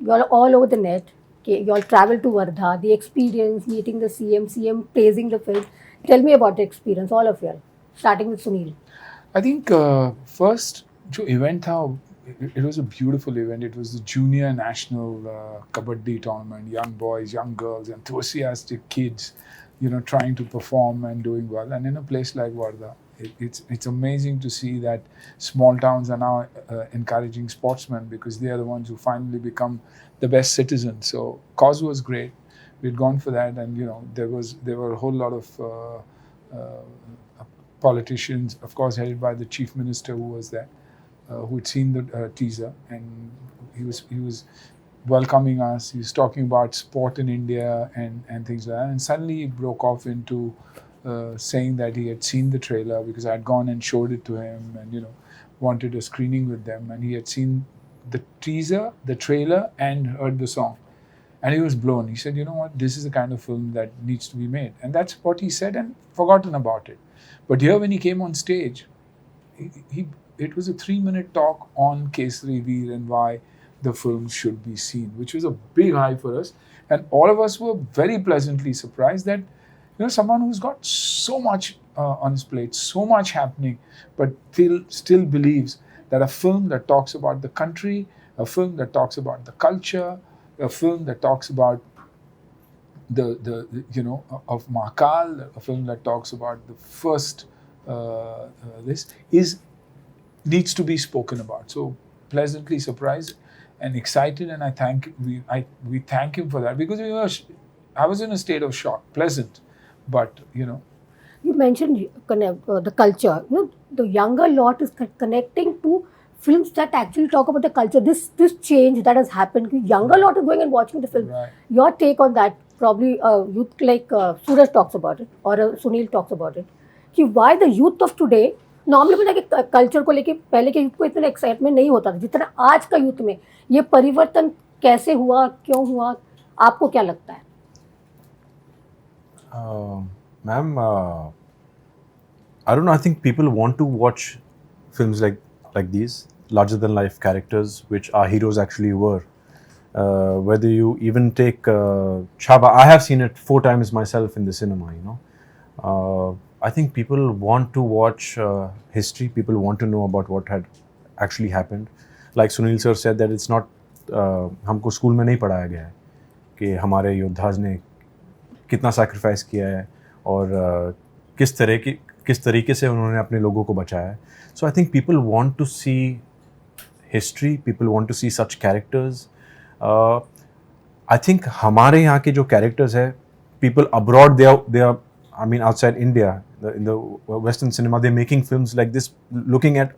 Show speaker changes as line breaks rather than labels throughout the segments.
you all all over the net. Okay, you all travel to Wardha, the experience, meeting the CM praising the film. Tell me about the experience, all of you all, starting with Sunil.
I think first जो event था, it was a beautiful event. It was the junior national kabaddi tournament. Young boys, young girls, enthusiastic kids, trying to perform and doing well. And in a place like Wardha, it's amazing to see that small towns are now encouraging sportsmen because they are the ones who finally become the best citizens. So cause was great. We'd gone for that, and there were a whole lot of politicians, of course, headed by the chief minister who was there, who had seen the teaser, and he was welcoming us. He was talking about sport in India and things like that. And suddenly he broke off into saying that he had seen the trailer because I had gone and showed it to him, and wanted a screening with them, and he had seen the teaser, the trailer, and heard the song. And he was blown. He said, "You know what? This is the kind of film that needs to be made." And that's what he said, and forgotten about it. But here, when he came on stage, it was a 3-minute talk on Kesari Veer and why the film should be seen, which was a big high for us. And all of us were very pleasantly surprised that someone who's got so much on his plate, so much happening, but still believes that a film that talks about the country, a film that talks about the culture, a film that talks about the of Mahakal, a film that talks about the first this needs to be spoken about. So pleasantly surprised and excited, and we thank him for that because I was in a state of shock, pleasant, but
You mentioned the culture. The younger lot is connecting to films that actually talk about the culture. This change that has happened. The younger lot is going and watching the film.
Right.
Your take on that? Probably youth like Suraj talks about it or Sunil talks about it. कि why the youth of today normally पता है कि culture को लेके पहले के youth को इतना एक्साइटमेंट नहीं होता था जितना आज का यूथ में ये परिवर्तन कैसे हुआ क्यों हुआ आपको क्या लगता है
Ma'am, I don't know. I think people want to watch films like these larger than life characters, which our heroes actually were. Whether you even take Chaba, I have seen it 4 times myself in the cinema. I think people want to watch history. People want to know about what had actually happened. Like Sunil sir said that it's not हमको school में नहीं पढ़ाया गया है कि हमारे योद्धाज ने कितना सैक्रिफाइस किया है और किस तरीके से उन्होंने अपने लोगों को बचाया है. So I think people want to see history, people want to see such characters. I think हमारे यहाँ के जो कैरेक्टर्स है, people abroad they are I mean outside India, in the Western cinema, they're making films like this, looking at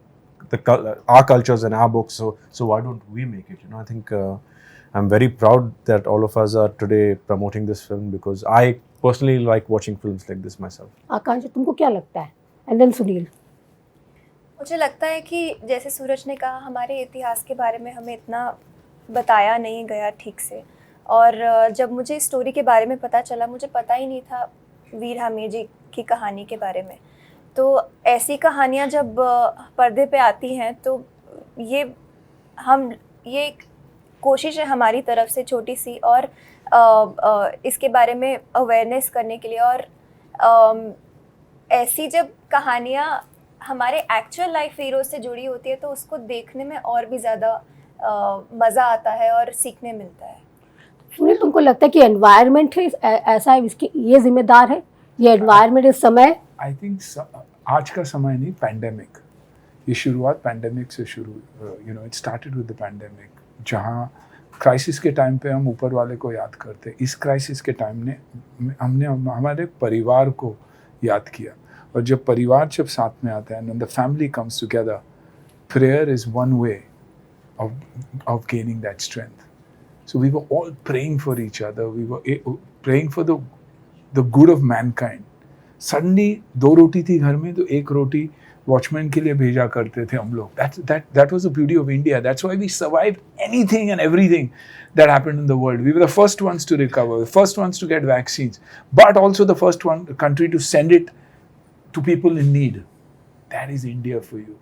our cultures and our books. So why don't we make it? I think I'm very proud that all of us are today promoting this film because I personally like watching films like this myself.
आकांक्षा तुमको क्या लगता है and then Sunil
मुझे लगता है कि जैसे सूरज ने कहा हमारे इतिहास के बारे में हमें इतना बताया नहीं गया ठीक से और जब मुझे स्टोरी के बारे में पता चला मुझे पता ही नहीं था वीर हामिद जी की कहानी के बारे में. तो ऐसी कहानियाँ जब पर्दे पे आती हैं तो ये एक कोशिश है हमारी तरफ से छोटी सी और इसके बारे में अवेयरनेस करने के लिए और ऐसी जब कहानियाँ हमारे एक्चुअल लाइफ हीरो से जुड़ी होती है तो उसको देखने में और भी ज़्यादा मज़ा आता है और सीखने मिलता है.
सुनील तुमको लगता है कि एनवायरनमेंट है ऐसा है इसके ये जिम्मेदार है ये एनवायरनमेंट इस समय
आई थिंक आज का समय नहीं, पैंडेमिक. ये शुरुआत पैंडेमिक से शुरू it started with the pandemic जहाँ क्राइसिस के टाइम पे हम ऊपर वाले को याद करते. इस क्राइसिस के टाइम ने हमने हमारे परिवार को याद किया और जब परिवार साथ में आता है and the family comes together, prayer is one way of gaining that strength. So we were all praying for each other. We were praying for the good of mankind. Suddenly 2 रोटी थी घर में तो 1 रोटी वॉचमैन के लिए भेजा करते थे हम लोग. That was the beauty of India. That's why we survived anything and everything that happened in the world. We were the first ones to recover, the first ones to get vaccines, but also the first country to send it to people in need. That is India for you.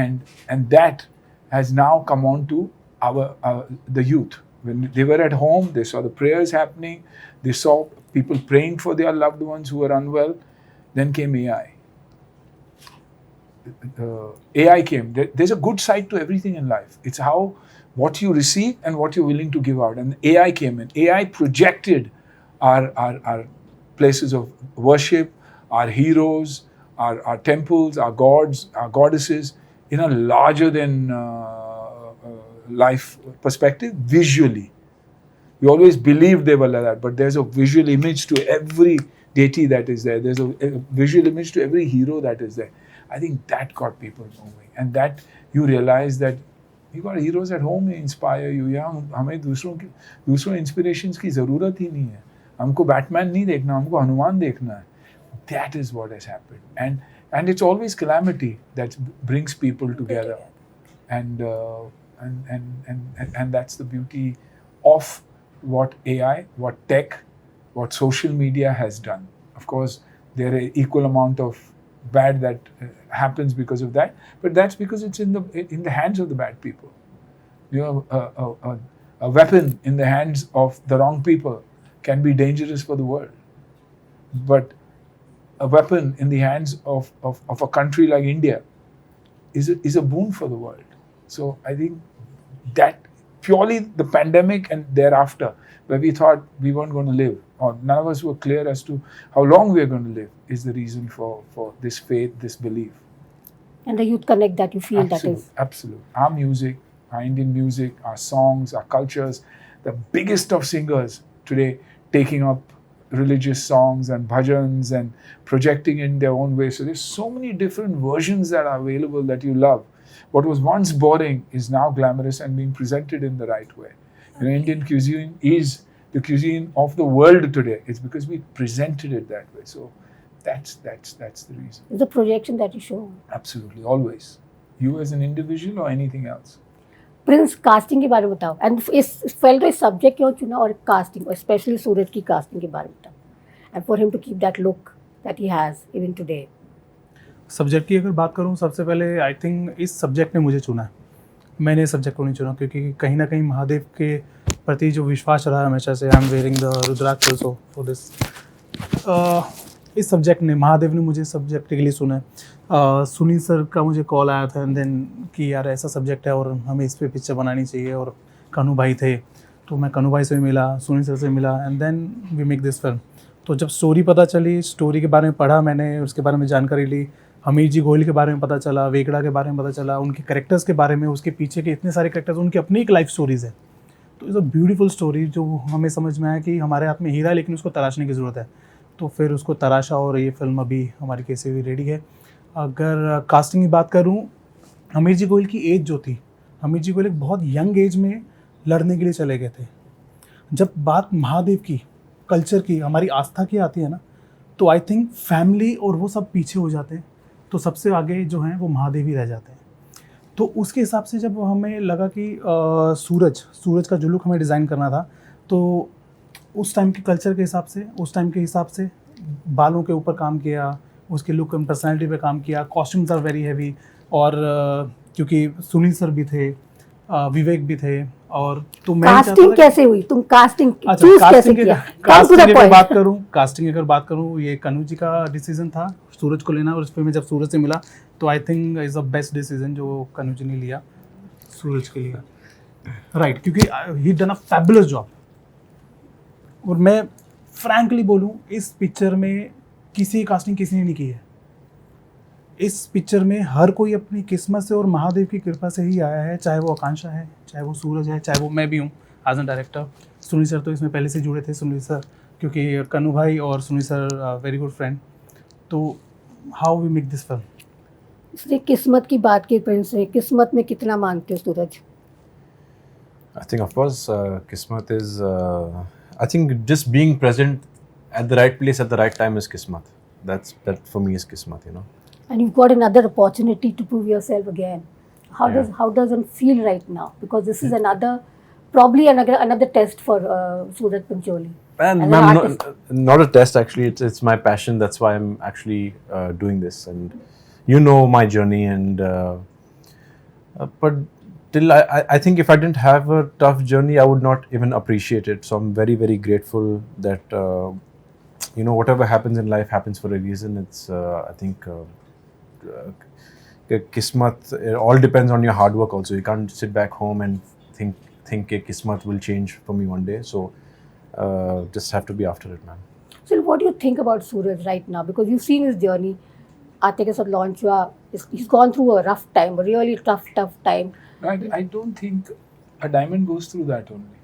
And that has now come on to the youth. When they were at home, they saw the prayers happening, they saw people praying for their loved ones who were unwell. Then came AI. AI came. There's a good side to everything in life. It's how what you receive and what you're willing to give out. And AI came in. AI projected our places of worship, our heroes, our temples, our gods, our goddesses in a larger than life perspective visually. We always believed they were like that, but there's a visual image to every deity that is there. There's a visual image to every hero that is there. I think that got people moving, and that you realize that you got heroes at home who inspire you. यहाँ हमें दूसरों inspirations की ज़रूरत ही नहीं है. हमको Batman नहीं देखना, हमको हनुमान देखना है. That is what has happened, and it's always calamity that brings people together, and that's the beauty of what AI, what tech, what social media has done. Of course, there are equal amount of bad that happens because of that, but that's because it's in the hands of the bad people. You know, a weapon in the hands of the wrong people can be dangerous for the world, but a weapon in the hands of a country like India is a boon for the world. So I think that purely the pandemic and thereafter, where we thought we weren't going to live, or none of us were clear as to how long we are going to live, is the reason for this faith, this belief.
And the youth connect that you feel that is.
Absolutely. Our music, our Indian music, our songs, our cultures, the biggest of singers today taking up religious songs and bhajans and projecting in their own way. So there's so many different versions that are available that you love. What was once boring is now glamorous and being presented in the right way. You know, Indian cuisine is the cuisine of the world today. It's because we presented it that way. So that's the reason.
It's a projection that you show.
Absolutely, always. You as an individual or anything else.
Prince casting के बारे में बताओ, and इस felt इस subject क्यों चुना, और casting, specially सूरज की कास्टिंग के बारे में बताओ, and for him to keep that look that he has even today.
Subject की अगर बात करूं, सबसे पहले आई थिंक इस सब्जेक्ट ने मुझे चुना है. मैंने इस सब्जेक्ट को नहीं चुना क्योंकि कहीं ना कहीं महादेव के प्रति जो विश्वास रहा हमेशा से. I am wearing the rudraksha also for this. इस सब्जेक्ट ने, महादेव ने मुझे सब्जेक्ट के लिए सुना है. सुनील सर का मुझे कॉल आया था एंड देन कि यार ऐसा सब्जेक्ट है और हमें इस पे पिक्चर बनानी चाहिए, और कन्हू भाई थे तो मैं कन्हू भाई से भी मिला, सुनील सर से मिला, and then we make this film. तो जब स्टोरी पता चली, स्टोरी के बारे में पढ़ा मैंने, उसके बारे में जानकारी ली, हमीर जी गोयल के बारे में पता चला, वेगड़ा के बारे में पता चला, उनके कैरेक्टर्स के बारे में, उसके पीछे के इतने सारे कैरेक्टर्स, उनकी अपनी एक लाइफ स्टोरीज़ है. तो इज़ अ ब्यूटीफुल स्टोरी जो हमें समझ में आया कि हमारे हाथ में हीरा है लेकिन उसको तराशने की ज़रूरत है. तो फिर उसको तराशा और ये फिल्म अभी हमारी कैसे भी रेडी है. अगर कास्टिंग की बात करूं, हमीर जी गोयल की एज जो थी, हमीर जी गोयल एक बहुत यंग एज में लड़ने के लिए चले गए थे. जब बात महादेव की, कल्चर की, हमारी आस्था की आती है ना, तो आई थिंक फैमिली और वो सब पीछे हो जाते हैं, तो सबसे आगे जो हैं वो महादेव ही रह जाते हैं. तो उसके हिसाब से जब हमें लगा कि सूरज का जो लुक हमें डिज़ाइन करना था, तो उस टाइम के कल्चर के हिसाब से, उस टाइम के हिसाब से बालों के ऊपर काम किया, उसके लुक एंड पर्सनैलिटी पे काम किया. कॉस्ट्यूम्स आर वेरी हैवी, और क्योंकि सुनील सर भी थे, विवेक भी थे, और तो मैं
कास्टिंग कैसे हुई, तुम कास्टिंग
अच्छा,
चूज कैसे
कास्टिंग
किया?
कास्टिंग अगर बात करूं, ये कन्हू जी का डिसीजन था सूरज को लेना, और उस पर मैं जब सूरज से मिला तो I think is the best decision जो कन्हू जी ने लिया सूरज के लिए. राइट, क्योंकि ही डन अ फैबुलस जॉब. और मैं फ्रैंकली बोलूं, इस पिक्चर में किसी कास्टिंग किसी ने नहीं की है. इस पिक्चर में हर कोई अपनी किस्मत से और महादेव की कृपा से ही आया है, चाहे वो आकांक्षा है, चाहे वो सूरज है, चाहे वो मैं भी हूँ as an director. Sunil sir तो इसमें पहले से जुड़े थे, सुनील सर, क्योंकि कन्हू भाई और Sunil sir very good friend. तो how we make this film.
इसलिए किस्मत की बात की प्रिंस ने, किस्मत में कितना मानते हो सूरज?
I think, of course, Kismat is, I think just being present at the right place at the right time is Kismat. That for me is Kismat, you know.
And you've got another opportunity to prove yourself again. How does it feel right now? Because this is probably another test for Suraj Pancholi.
And
as an
ma'am,
artist.
not a test actually. It's my passion. That's why I'm actually doing this. And you know my journey. And but till I think if I didn't have a tough journey, I would not even appreciate it. So I'm very, very grateful that whatever happens in life happens for a reason. It's I think kismat. It all depends on your hard work. Also, you can't sit back home and think kismat will change for me one day. So just have to be after it, man.
So what do you think about Suraj right now? Because you've seen his journey. आते के साथ launch हुआ. He's gone through a rough time, a really tough time.
I don't think a diamond goes through that only.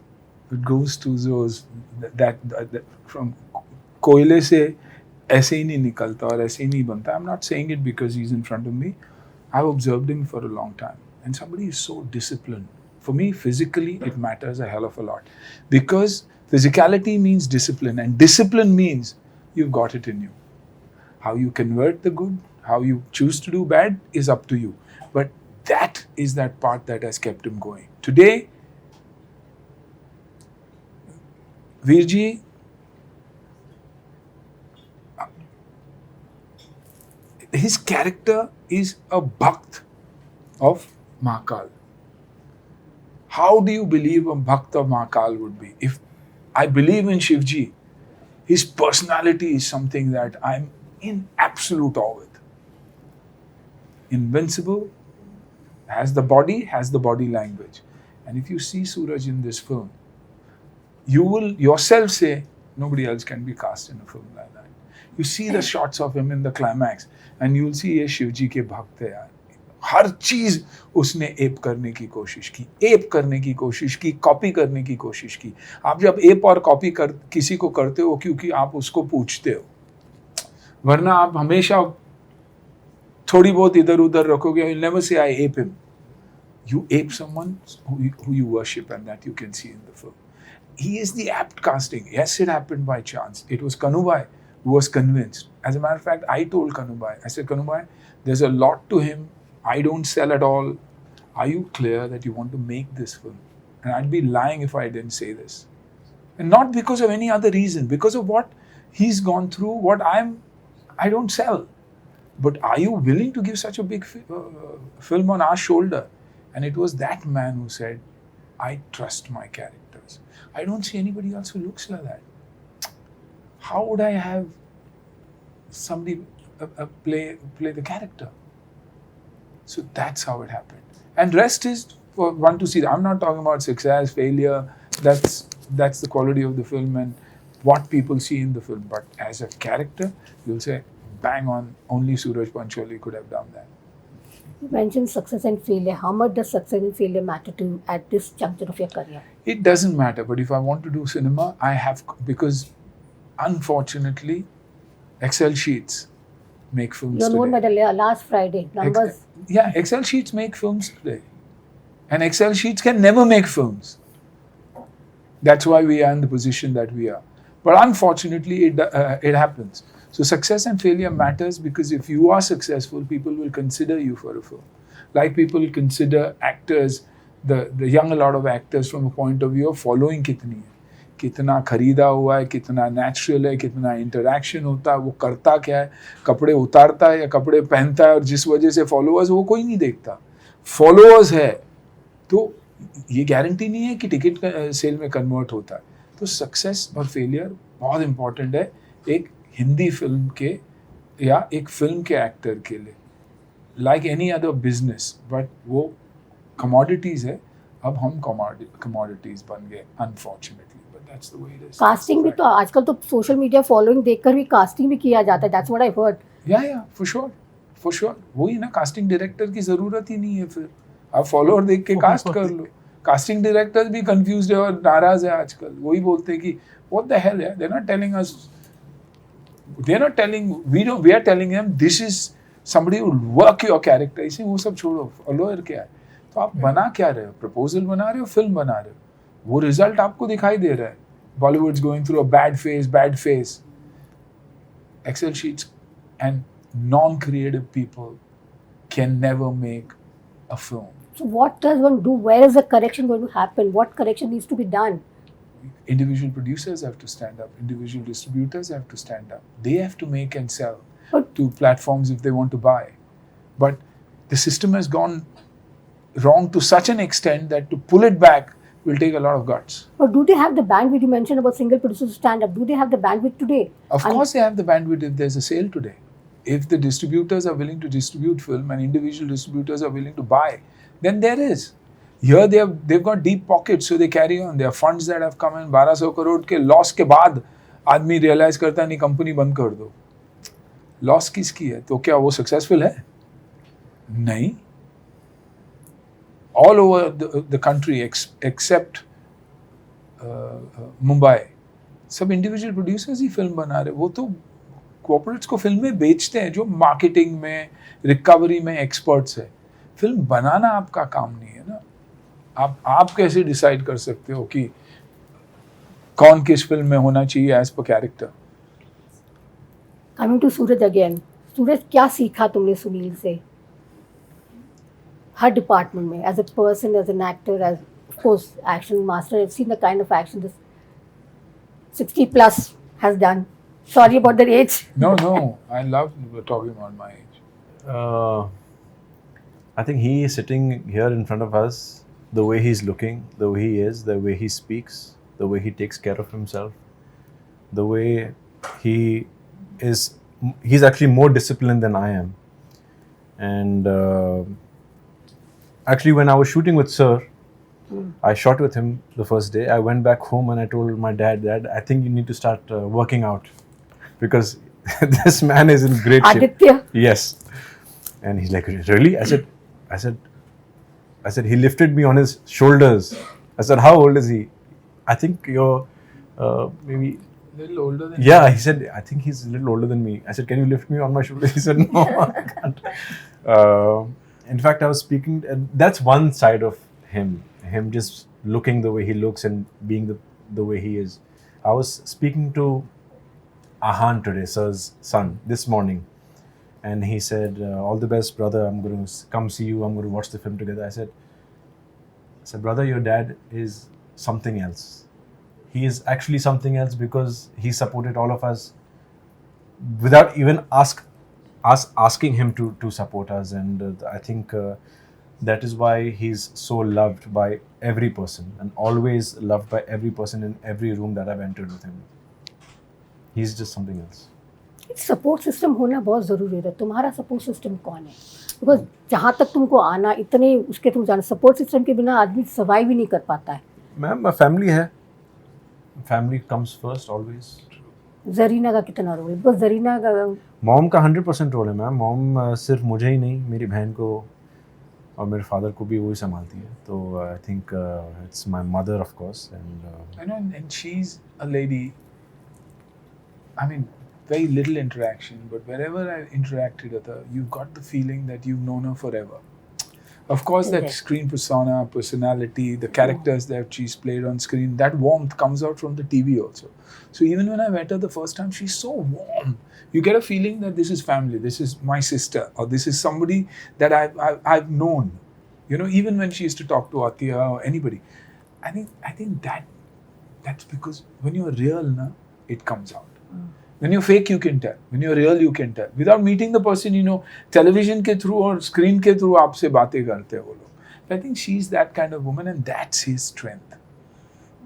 It goes to those that from कोयले से ऐसे ही नहीं निकलता और ऐसे ही नहीं बनता. I'm not saying it because he's in front of me. I've observed him for a long time, and somebody is so disciplined. For me, physically, it matters a hell of a lot because physicality means discipline, and discipline means you've got it in you. How you convert the good, how you choose to do bad is up to you. But that is that part that has kept him going. Today, Virji, his character is a bhakt of Mahakal. How do you believe a bhakt of Mahakal would be? If I believe in Shivji, his personality is something that I'm in absolute awe with. Invincible, has the body language. And if you see Suraj in this film, you will yourself say, nobody else can be cast in a film like that. You see the shots of him in the climax, and you will see ये शिवजी के भक्त है यार. हर चीज उसने app करने की कोशिश की, कॉपी करने की कोशिश की. आप जब एप और कॉपी किसी को करते हो क्योंकि आप उसको पूछते हो, वरना आप हमेशा थोड़ी बहुत इधर उधर रखोगे. You'll never say I ape him. You ape someone who you worship, and that you can see in the film. He is the apt casting. Yes, it happened by chance. It was Kanubhai who was convinced. As a matter of fact, I told Kanubhai, I said, Kanubhai, there's a lot to him. I don't sell at all. Are you clear that you want to make this film? And I'd be lying if I didn't say this. And not because of any other reason, because of what he's gone through, I don't sell. But are you willing to give such a big film on our shoulder? And it was that man who said, I trust my characters. I don't see anybody else who looks like that. How would I have somebody play the character? So that's how it happened. And rest is for one to see. I'm not talking about success, failure. That's the quality of the film and what people see in the film. But as a character, you'll say, bang on, only Suraj Pancholi could have done that.
You mentioned success and failure. How much does success and failure matter to you at this juncture of your career?
It doesn't matter, but if I want to do cinema, I have, because unfortunately, Excel sheets make films
You're known by
today.
the last Friday numbers.
Yeah, Excel sheets make films today. And Excel sheets can never make films. That's why we are in the position that we are. But unfortunately, it happens. So success and failure matters because if you are successful, people will consider you for a film. Like people consider actors, the young a lot of actors from a point of view of following कितनी है, कितना खरीदा हुआ है, कितना natural है, कितना interaction होता है, वो करता क्या है, कपड़े उतारता है या कपड़े पहनता है, और जिस वजह से followers वो कोई नहीं देखता. Followers है तो ये गारंटी नहीं है कि टिकट सेल में कन्वर्ट होता है. तो सक्सेस और फेलियर बहुत इंपॉर्टेंट है एक हिंदी फिल्म के या एक फिल्म के एक्टर के लिए. Like any other business, but वो कमोडिटीज है. अब हम कमोडिटीज बन गए unfortunately, but that's the way it is.
Casting भी तो आजकल तो सोशल मीडिया फॉलोइंग देखकर भी कास्टिंग भी किया जाता है. That's what I heard.
या फॉर श्योर वही ना, कास्टिंग डायरेक्टर की जरूरत ही नहीं है. फिर आप फॉलोअर देख के कास्ट कर लो. कास्टिंग डायरेक्टर्स भी कंफ्यूज्ड है और नाराज है आजकल. वही बोलते हैं कि what the hell, they are not telling us, they are not telling, we are telling them this is somebody will work your character. इसे वो सब छोड़ो, फॉलोअर क्या है. तो आप बना क्या रहे हो? प्रपोजल बना रहे हो, फिल्म बना रहे हो, वो रिजल्ट आपको दिखाई दे रहा है. Bollywood's going through a bad phase. Excel sheets and non-creative people can never make a film.
So what does one do? Where is the correction going to happen? What correction needs to be done?
Individual producers have to stand up. Individual distributors have to stand up. They have to make and sell
But-
to platforms if they want to buy. But the system has gone wrong to such an extent that to pull it back will take a lot of guts.
But do they have the bandwidth? You mentioned about single producers stand up. Do they have the bandwidth today?
Of course, they have the bandwidth if there's a sale today. If the distributors are willing to distribute film and individual distributors are willing to buy, then there is. Here they've got deep pockets, so they carry on. There are funds that have come in. 1200 crore के loss के बाद आदमी realise करता है नहीं company बंद कर दो. लॉस किसकी है? तो क्या वो सक्सेसफुल है? नहीं. All over the country except Mumbai, सब इंडिविजुअल प्रोड्यूसर्स ही फिल्म बना रहे. वो तो कॉर्पोरेट्स को फिल्में बेचते हैं जो मार्केटिंग में, रिकवरी में एक्सपर्ट्स है. फिल्म बनाना आपका काम नहीं है ना. आप कैसे डिसाइड कर सकते हो कि कौन किस फिल्म में होना चाहिए एज पर character?
Coming to Suraj again, Suraj क्या सीखा तुमने सुनील से हर डिपार्टमेंट में, as a person, as an actor, as of course action master? I've seen the kind of action this 60 plus has done. Sorry about that age.
No, I love talking about my age.
I think he is sitting here in front of us, the way he's looking, the way he is, the way he speaks, the way he takes care of himself, the way he's actually more disciplined than I am. And actually, when I was shooting with Sir, I shot with him the first day. I went back home and I told my dad, I think you need to start working out because this man is in great shape.
Aditya.
Yes. And he's like, really? I said, he lifted me on his shoulders. I said, how old is he? I think you're maybe...
A little older than
Yeah, he said, I think he's a little older than me. I said, can you lift me on my shoulders? He said, no, I can't. In fact, I was speaking, and that's one side of him just looking the way he looks and being the way he is. I was speaking to Ahan today, Sir's son, this morning. And he said, all the best, brother. I'm going to come see you. I'm going to watch the film together. I said, brother, your dad is something else. He is actually something else because he supported all of us without even us asking him to support us. And I think that is why he's so loved by every person and always loved by every person in every room that I've entered with him. He's just something else.
Support system होना बहुत ज़रूरी है. तुम्हारा support system कौन है? Because जहाँ तक तुमको आना इतने उसके तुम जाना, सपोर्ट सिस्टम के बिना आदमी सर्वाइव ही नहीं कर पाता है.
मैम फैमिली है, family comes first always.
Zarina का कितना रोल है? बिकॉज जरीना का
मॉम का 100% रोल है मैम. मॉम सिर्फ मुझे ही नहीं, मेरी बहन को और मेरे फादर को भी वही संभालती है. तो I think it's my mother of course.
And she's a lady. I mean, very little interaction, but wherever I've interacted with her, you've got the feeling that you've known her forever. Of course, that screen persona, personality, the characters that she's played on screen, that warmth comes out from the TV also. So even when I met her the first time, she's so warm. You get a feeling that this is family, this is my sister, or this is somebody that I've known. You know, even when she used to talk to Atiya or anybody, I think that's because when you're real, it comes out. When you're fake, you can tell. When you're real, you can tell. Without meeting the person, you know, television के through और screen के through आपसे बातें करते हैं वो लोग. I think she's that kind of woman, and that's his strength.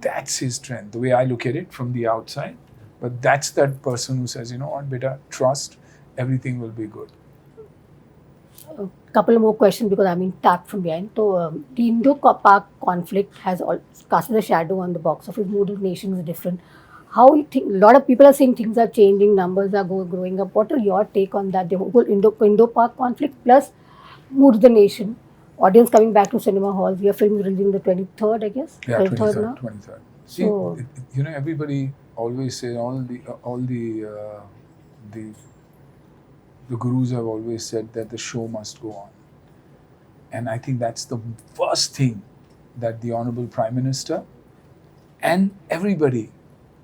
That's his strength. The way I look at it from the outside, but that's that person who says, you know what, beta, trust, everything will be good.
couple more questions because I'm being tapped from behind. So the Indo-Pak conflict has casted a shadow on the box office. Mood of Nation is different. How you think? A lot of people are saying things are changing, numbers are growing up. What are your take on that? The whole Indo-Pak conflict plus Mood of the Nation. Audience coming back to cinema halls. Your film is releasing the 23rd, I guess.
Yeah,
23rd now.
23rd. See,
So-
you know, everybody always say all the gurus have always said that the show must go on, and I think that's the first thing that the Honourable Prime Minister and everybody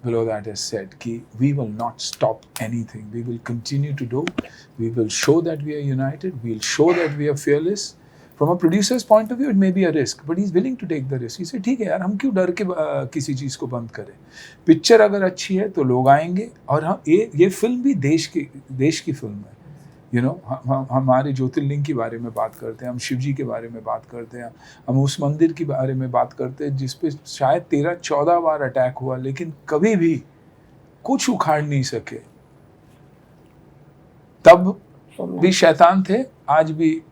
below that has said, ki we will not stop anything. We will continue to do. We will show that we are united. We will show that we are fearless. From a producer's point of view, it may be a risk, but he's willing to take the risk. He said, ठीक है यार, हम क्यों डर के किसी चीज़ को बंद करें? पिक्चर अगर अच्छी है तो लोग आएंगे, और हम ये फिल्म भी देश की फिल्म है. यू नो हम हमारे ज्योतिर्लिंग के बारे में बात करते हैं, हम शिव जी के बारे में बात करते हैं, हम उस मंदिर के बारे में बात करते हैं जिस पे शायद 13-14 बार अटैक हुआ, लेकिन कभी भी कुछ उखाड़ नहीं सके। तब भी शैतान थे, आज भी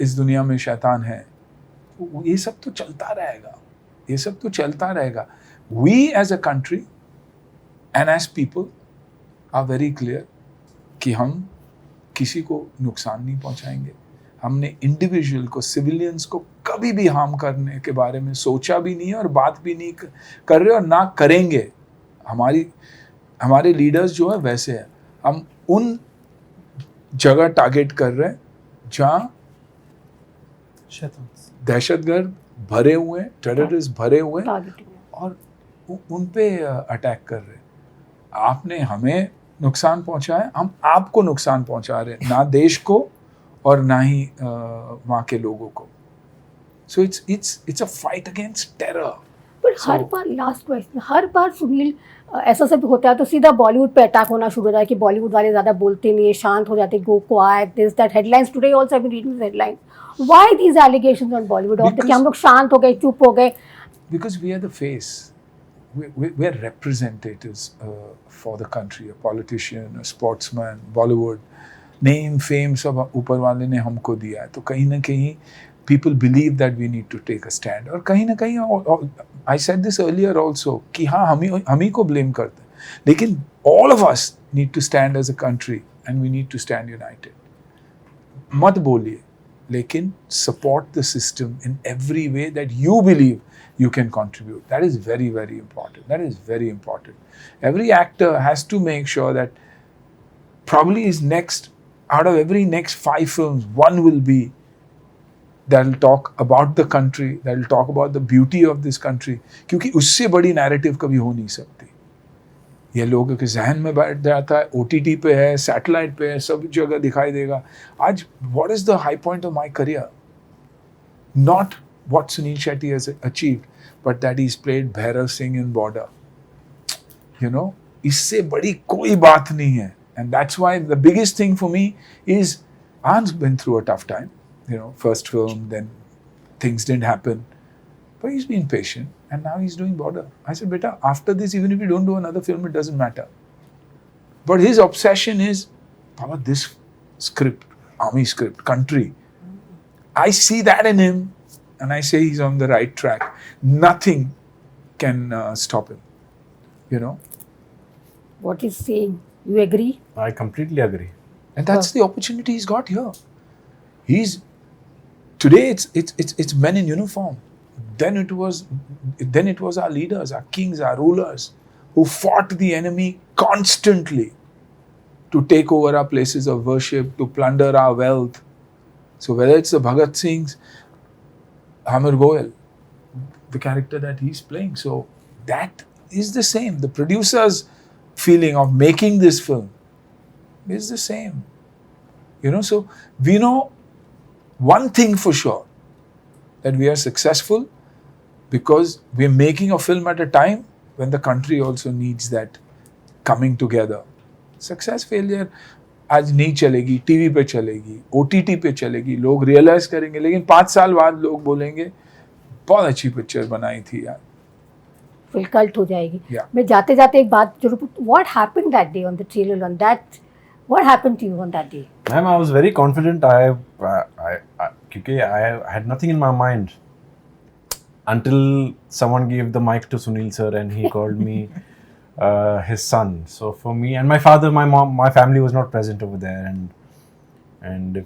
इस दुनिया में शैतान है। ये सब तो चलता रहेगा, ये सब तो चलता रहेगा। We as a country and as people are very clear कि हम किसी को नुकसान नहीं पहुंचाएंगे। हमने इंडिविजुअल को, सिविलियंस को कभी भी हार्म करने के बारे में सोचा भी नहीं है और बात भी नहीं कर रहे और ना करेंगे। हमारे लीडर्स जो है वैसे हैं। हम उन जगह टारगेट कर रहे हैं जहाँ दहशतगर्द भरे हुए हैं, टेररिस्ट भरे हुए हैं और उन पे अटैक कर रहे हैं। आपने हमें नुकसान पहुंचाया, हम आपको नुकसान पहुंचा रहे हैं, ना देश को और ना ही वहाँ के लोगों को। So it's a fight against terror.
पर हर बार, लास्ट क्वेश्चन, हर बार सुनील ऐसा सब होता है तो सीधा बॉलीवुड पे अटैक होना शुरू हो जाता है कि बॉलीवुड वाले ज़्यादा बोलते नहीं है, शांत हो जाते, go quiet, this that. Headlines today also I been reading headlines, why these allegations on Bollywood of कि हम लोग शांत हो गए, चुप हो गए?
Because we are the face. We are representatives for the country. A politician, a sportsman, Bollywood, name, fame सब ऊपर वाले ने हमको दिया है। तो कहीं ना कहीं people believe that we need to take a stand. और कहीं ना कहीं I said this earlier also कि हाँ हम ही को blame करते हैं। लेकिन all of us need to stand as a country and we need to stand united. मत बोलिए, लेकिन support the system in every way that you believe you can contribute. That is very, very important. That is very important. Every actor has to make sure that probably his next, out of every next 5 films, one will be that will talk about the country, that will talk about the beauty of this country. क्योंकि उससे बड़ी narrative कभी हो नहीं सकती। ये लोगों के जहन में बैठ जाता है, OTT पे है, सैटेलाइट पे है, सब जगह दिखाई देगा। आज what is the high point of my career? Not what Sunil Shetty has achieved, but that he's played Bhairav Singh in Border. You know, इससे बड़ी कोई बात नहीं है. And that's why the biggest thing for me is An's been through a tough time. You know, first film, then things didn't happen. But he's been patient and now he's doing Border. I said, beta, after this, even if you don't do another film, it doesn't matter. But his obsession is, Baba, this script, army script, country. I see that in him and I say he's on the right track. Nothing can stop him. You know?
What he's saying, you agree?
I completely agree.
And that's the opportunity he's got here. Today it's men in uniform. Then it was our leaders, our kings, our rulers who fought the enemy constantly to take over our places of worship, to plunder our wealth. So whether it's the Bhagat Singhs, Amar Goyal, the character that he's playing, so that is the same. The producer's feeling of making this film is the same. You know, so we know one thing for sure, that we are successful because we are making a film at a time when the country also needs that coming together. Success, failure आज नहीं चलेगी, TV पे चलेगी, OTT पे चलेगी, लोग realise करेंगे, लेकिन 5 साल बाद लोग बोलेंगे बहुत अच्छी पिक्चर बनाई थी यार,
फिर कल्ट हो जाएगी।
Yeah.
मैं जाते जाते एक बात जरूर, what happened that day on the trailer, on that, what happened to you on that day?
Ma'am, I was very confident. Because I had nothing in my mind until someone gave the mic to Sunil sir and he called me his son. So for me and my father, my mom, my family was not present over there. And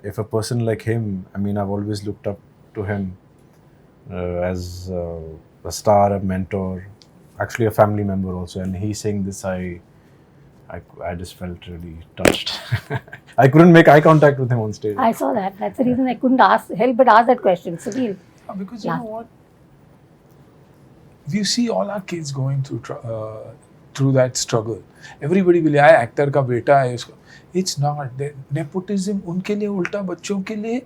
if a person like him, I mean, I've always looked up to him as a star, a mentor, actually a family member also. And he's saying this, I just felt really touched. I couldn't make eye contact with him on stage.
I saw that. That's the reason I couldn't help but ask that question. Sunil.
because
Yeah.
you know what, we see all our kids going through that struggle. Everybody will say, actor का बेटा है इसको. It's not. Nepotism उनके लिए उल्टा बच्चों के लिए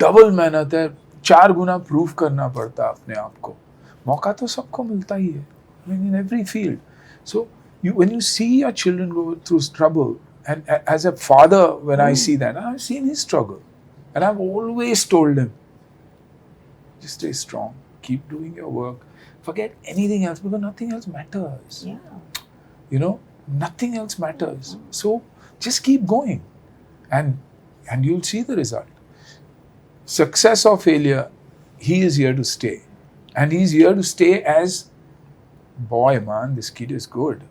डबल मेहनत है, 4 गुना प्रूफ करना पड़ता है अपने आप को. मौका तो सबको मिलता ही है. I mean, in every field. So when you see your children go through trouble And as a father, when I see that, I've seen his struggle, and I've always told him, just stay strong, keep doing your work, forget anything else because nothing else matters.
Yeah.
You know, nothing else matters. So just keep going, and you'll see the result. Success or failure, he is here to stay, and he's here to stay as, boy, man, this kid is good.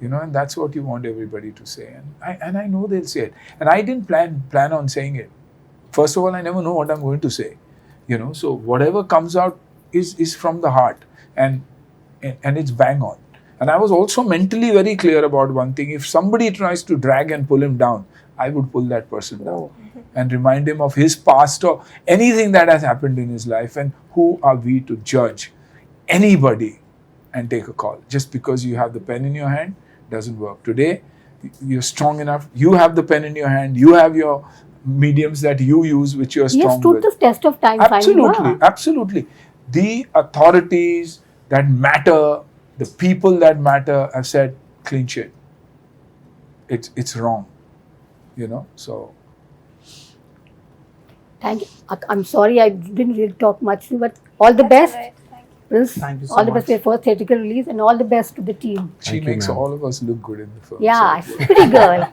You know, and that's what you want everybody to say. And I know they'll say it. And I didn't plan on saying it. First of all, I never know what I'm going to say. You know, so whatever comes out is from the heart, and it's bang on. And I was also mentally very clear about one thing. If somebody tries to drag and pull him down, I would pull that person down and remind him of his past or anything that has happened in his life. And who are we to judge anybody and take a call? Just because you have the pen in your hand doesn't work. Today, you're strong enough. You have the pen in your hand. You have your mediums that you use, which you're
He has
strong
stood
with.
the test of time.
Absolutely,
finally.
absolutely. The authorities that matter, the people that matter, have said clean shit. It's wrong, you know. So
Thank you. I'm sorry I didn't really talk much, but all the
That's
best,
all right. Thank you.
Prince.
Thank you so
all the best for
much.
your first theatrical release, and all the best to the team.
she
Thank you,
makes
ma'am.
all of us look good in the film.
Yeah,
So-
pretty girl.